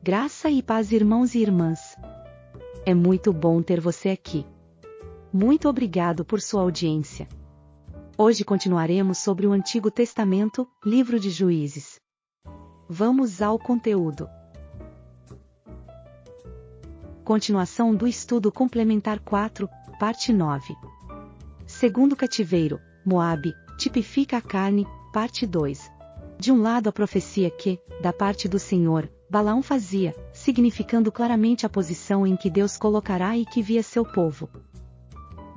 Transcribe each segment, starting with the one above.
Graça e paz, irmãos e irmãs. É muito bom ter você aqui. Muito obrigado por sua audiência. Hoje continuaremos sobre o Antigo Testamento, livro de Juízes. Vamos ao conteúdo. Continuação do estudo complementar 4, parte 9. Segundo cativeiro, Moabe, tipifica a carne, parte 2. De um lado a profecia que, da parte do Senhor, Balaão fazia, significando claramente a posição em que Deus colocará e que via seu povo.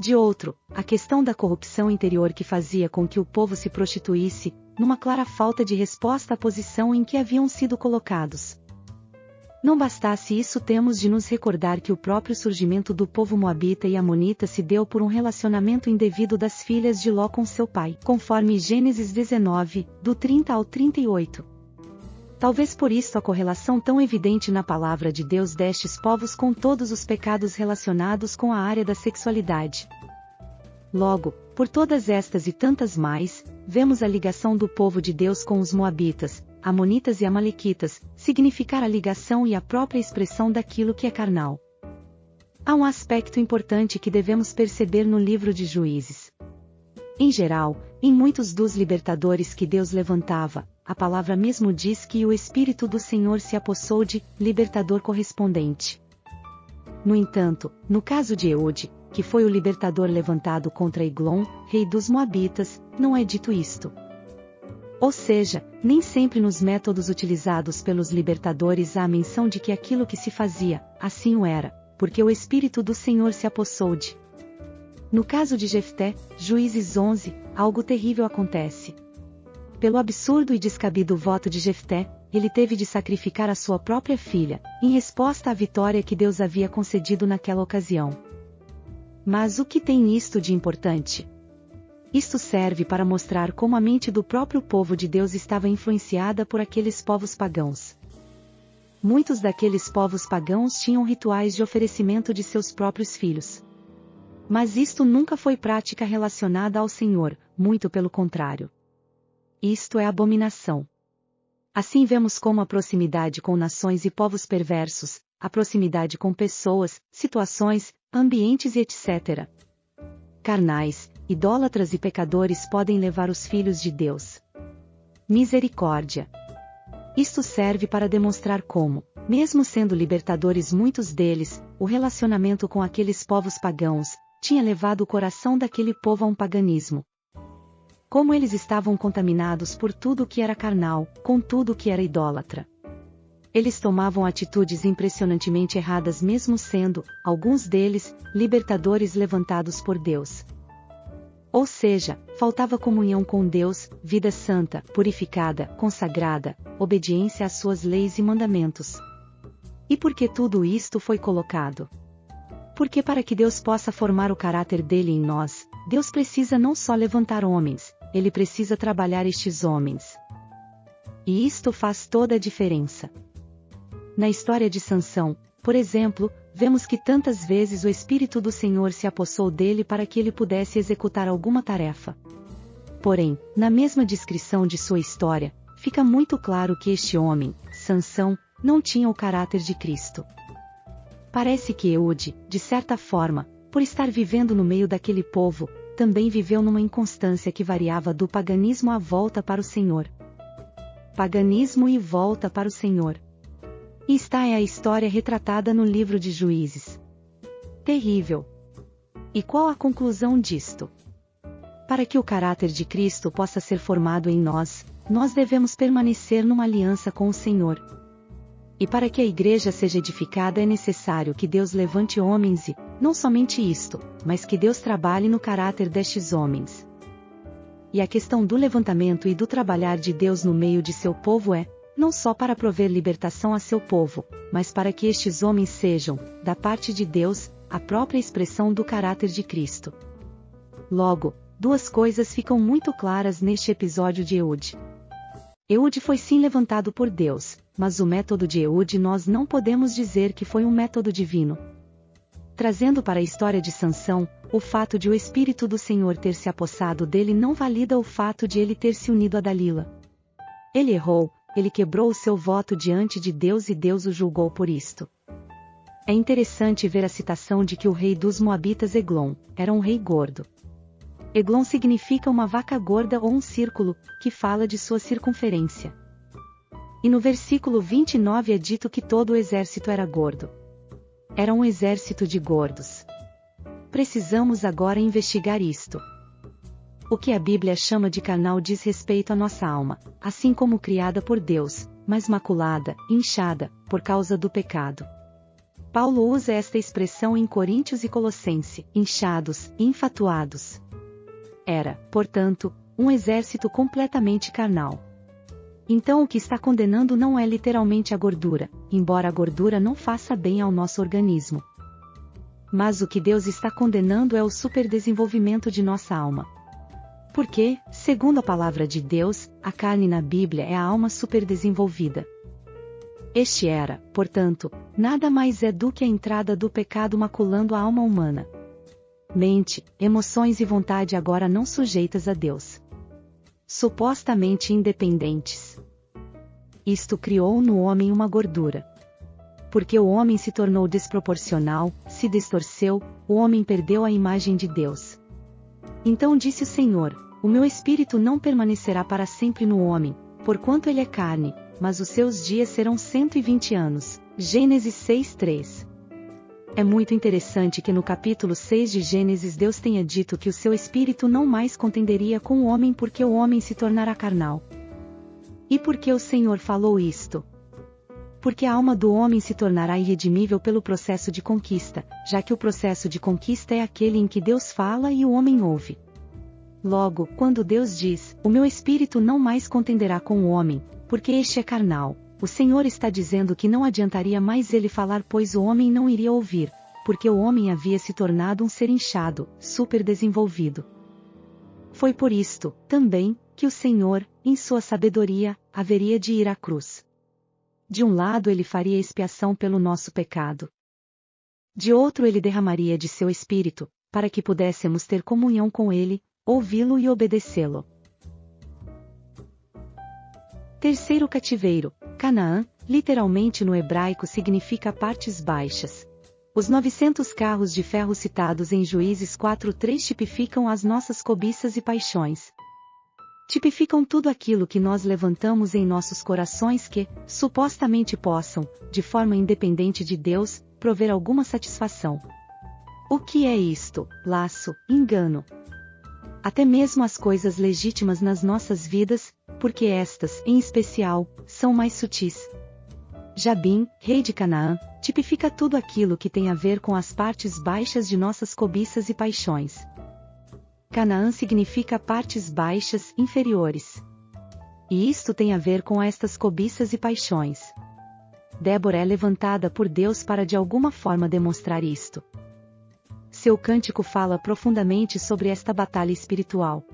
De outro, a questão da corrupção interior que fazia com que o povo se prostituísse, numa clara falta de resposta à posição em que haviam sido colocados. Não bastasse isso, temos de nos recordar que o próprio surgimento do povo moabita e amonita se deu por um relacionamento indevido das filhas de Ló com seu pai, conforme Gênesis 19, do 30 ao 38. Talvez por isso a correlação tão evidente na palavra de Deus destes povos com todos os pecados relacionados com a área da sexualidade. Logo, por todas estas e tantas mais, vemos a ligação do povo de Deus com os moabitas, amonitas e amalequitas, significar a ligação e a própria expressão daquilo que é carnal. Há um aspecto importante que devemos perceber no livro de Juízes. Em geral, em muitos dos libertadores que Deus levantava, a palavra mesmo diz que o Espírito do Senhor se apossou de libertador correspondente. No entanto, no caso de Eude, que foi o libertador levantado contra Eglon, rei dos Moabitas, não é dito isto. Ou seja, nem sempre nos métodos utilizados pelos libertadores há a menção de que aquilo que se fazia, assim o era, porque o Espírito do Senhor se apossou de. No caso de Jefté, Juízes 11, algo terrível acontece. Pelo absurdo e descabido voto de Jefté, ele teve de sacrificar a sua própria filha, em resposta à vitória que Deus havia concedido naquela ocasião. Mas o que tem isto de importante? Isto serve para mostrar como a mente do próprio povo de Deus estava influenciada por aqueles povos pagãos. Muitos daqueles povos pagãos tinham rituais de oferecimento de seus próprios filhos. Mas isto nunca foi prática relacionada ao Senhor, muito pelo contrário. Isto é abominação. Assim vemos como a proximidade com nações e povos perversos, a proximidade com pessoas, situações, ambientes e etc. carnais, idólatras e pecadores podem levar os filhos de Deus. Misericórdia. Isto serve para demonstrar como, mesmo sendo libertadores muitos deles, o relacionamento com aqueles povos pagãos, tinha levado o coração daquele povo a um paganismo. Como eles estavam contaminados por tudo o que era carnal, com tudo o que era idólatra. Eles tomavam atitudes impressionantemente erradas mesmo sendo, alguns deles, libertadores levantados por Deus. Ou seja, faltava comunhão com Deus, vida santa, purificada, consagrada, obediência às suas leis e mandamentos. E por que tudo isto foi colocado? Porque para que Deus possa formar o caráter dele em nós, Deus precisa não só levantar homens, ele precisa trabalhar estes homens. E isto faz toda a diferença. Na história de Sansão, por exemplo, vemos que tantas vezes o Espírito do Senhor se apossou dele para que ele pudesse executar alguma tarefa. Porém, na mesma descrição de sua história, fica muito claro que este homem, Sansão, não tinha o caráter de Cristo. Parece que Eude, de certa forma, por estar vivendo no meio daquele povo, também viveu numa inconstância que variava do paganismo à volta para o Senhor. Paganismo e volta para o Senhor. E esta é a história retratada no livro de Juízes. Terrível. E qual a conclusão disto? Para que o caráter de Cristo possa ser formado em nós, nós devemos permanecer numa aliança com o Senhor. E para que a igreja seja edificada é necessário que Deus levante homens e, não somente isto, mas que Deus trabalhe no caráter destes homens. E a questão do levantamento e do trabalhar de Deus no meio de seu povo é, não só para prover libertação a seu povo, mas para que estes homens sejam, da parte de Deus, a própria expressão do caráter de Cristo. Logo, duas coisas ficam muito claras neste episódio de Eude. Eude foi sim levantado por Deus, mas o método de Eude nós não podemos dizer que foi um método divino. Trazendo para a história de Sansão, o fato de o Espírito do Senhor ter se apossado dele não valida o fato de ele ter se unido a Dalila. Ele errou, ele quebrou o seu voto diante de Deus e Deus o julgou por isto. É interessante ver a citação de que o rei dos Moabitas Eglon era um rei gordo. Eglon significa uma vaca gorda ou um círculo, que fala de sua circunferência. E no versículo 29 é dito que todo o exército era gordo. Era um exército de gordos. Precisamos agora investigar isto. O que a Bíblia chama de carnal diz respeito à nossa alma, assim como criada por Deus, mas maculada, inchada, por causa do pecado. Paulo usa esta expressão em Coríntios e Colossenses, inchados, infatuados. Era, portanto, um exército completamente carnal. Então o que está condenando não é literalmente a gordura, embora a gordura não faça bem ao nosso organismo. Mas o que Deus está condenando é o superdesenvolvimento de nossa alma. Porque, segundo a palavra de Deus, a carne na Bíblia é a alma superdesenvolvida. Este era, portanto, nada mais é do que a entrada do pecado maculando a alma humana. Mente, emoções e vontade agora não sujeitas a Deus. Supostamente independentes. Isto criou no homem uma gordura. Porque o homem se tornou desproporcional, se distorceu, o homem perdeu a imagem de Deus. Então disse o Senhor: o meu espírito não permanecerá para sempre no homem, porquanto ele é carne, mas os seus dias serão 120 anos. Gênesis 6:3. É muito interessante que no capítulo 6 de Gênesis Deus tenha dito que o seu espírito não mais contenderia com o homem porque o homem se tornará carnal. E por que o Senhor falou isto? Porque a alma do homem se tornará irredimível pelo processo de conquista, já que o processo de conquista é aquele em que Deus fala e o homem ouve. Logo, quando Deus diz: o meu espírito não mais contenderá com o homem, porque este é carnal, o Senhor está dizendo que não adiantaria mais ele falar, pois o homem não iria ouvir, porque o homem havia se tornado um ser inchado, superdesenvolvido. Foi por isto, também, que o Senhor, em sua sabedoria, haveria de ir à cruz. De um lado ele faria expiação pelo nosso pecado. De outro ele derramaria de seu espírito, para que pudéssemos ter comunhão com ele, ouvi-lo e obedecê-lo. Terceiro cativeiro. Canaã, literalmente no hebraico significa partes baixas. Os 900 carros de ferro citados em Juízes 4:3 tipificam as nossas cobiças e paixões. Tipificam tudo aquilo que nós levantamos em nossos corações que, supostamente possam, de forma independente de Deus, prover alguma satisfação. O que é isto? Laço, engano. Até mesmo as coisas legítimas nas nossas vidas, porque estas, em especial, são mais sutis. Jabim, rei de Canaã, tipifica tudo aquilo que tem a ver com as partes baixas de nossas cobiças e paixões. Canaã significa partes baixas, inferiores. E isto tem a ver com estas cobiças e paixões. Débora é levantada por Deus para de alguma forma demonstrar isto. Seu cântico fala profundamente sobre esta batalha espiritual.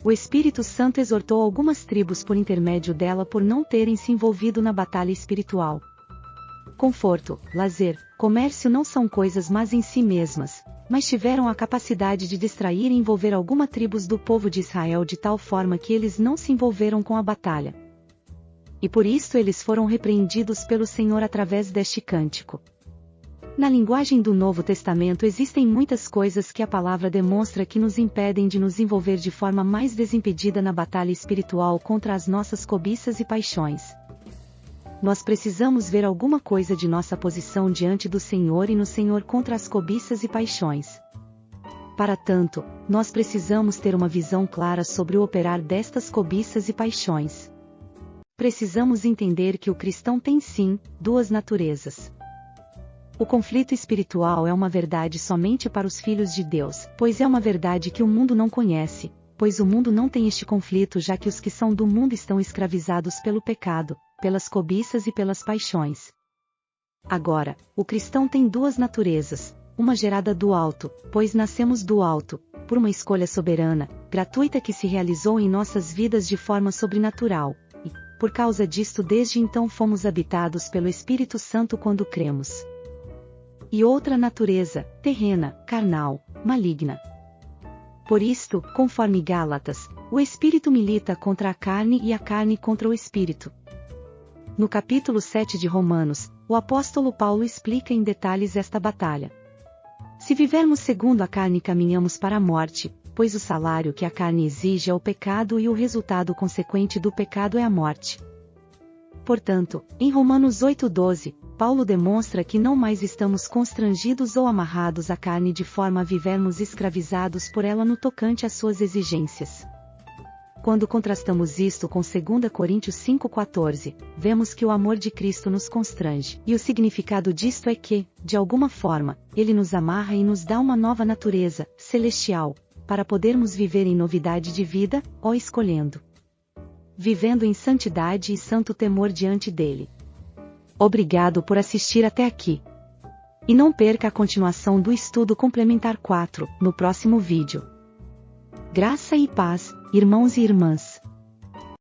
O Espírito Santo exortou algumas tribos por intermédio dela por não terem se envolvido na batalha espiritual. Conforto, lazer, comércio não são coisas más em si mesmas, mas tiveram a capacidade de distrair e envolver algumas tribos do povo de Israel de tal forma que eles não se envolveram com a batalha. E por isso eles foram repreendidos pelo Senhor através deste cântico. Na linguagem do Novo Testamento existem muitas coisas que a palavra demonstra que nos impedem de nos envolver de forma mais desimpedida na batalha espiritual contra as nossas cobiças e paixões. Nós precisamos ver alguma coisa de nossa posição diante do Senhor e no Senhor contra as cobiças e paixões. Para tanto, nós precisamos ter uma visão clara sobre o operar destas cobiças e paixões. Precisamos entender que o cristão tem sim, duas naturezas. O conflito espiritual é uma verdade somente para os filhos de Deus, pois é uma verdade que o mundo não conhece, pois o mundo não tem este conflito já que os que são do mundo estão escravizados pelo pecado, pelas cobiças e pelas paixões. Agora, o cristão tem duas naturezas, uma gerada do alto, pois nascemos do alto, por uma escolha soberana, gratuita que se realizou em nossas vidas de forma sobrenatural, e, por causa disto desde então fomos habitados pelo Espírito Santo quando cremos. E outra natureza, terrena, carnal, maligna. Por isto, conforme Gálatas, o Espírito milita contra a carne e a carne contra o Espírito. No capítulo 7 de Romanos, o apóstolo Paulo explica em detalhes esta batalha. Se vivermos segundo a carne, caminhamos para a morte, pois o salário que a carne exige é o pecado e o resultado consequente do pecado é a morte. Portanto, em Romanos 8:12, Paulo demonstra que não mais estamos constrangidos ou amarrados à carne de forma a vivermos escravizados por ela no tocante às suas exigências. Quando contrastamos isto com 2 Coríntios 5:14, vemos que o amor de Cristo nos constrange, e o significado disto é que, de alguma forma, ele nos amarra e nos dá uma nova natureza, celestial, para podermos viver em novidade de vida, ou escolhendo. Vivendo em santidade e santo temor diante dele. Obrigado por assistir até aqui. E não perca a continuação do estudo complementar 4, no próximo vídeo. Graça e paz, irmãos e irmãs.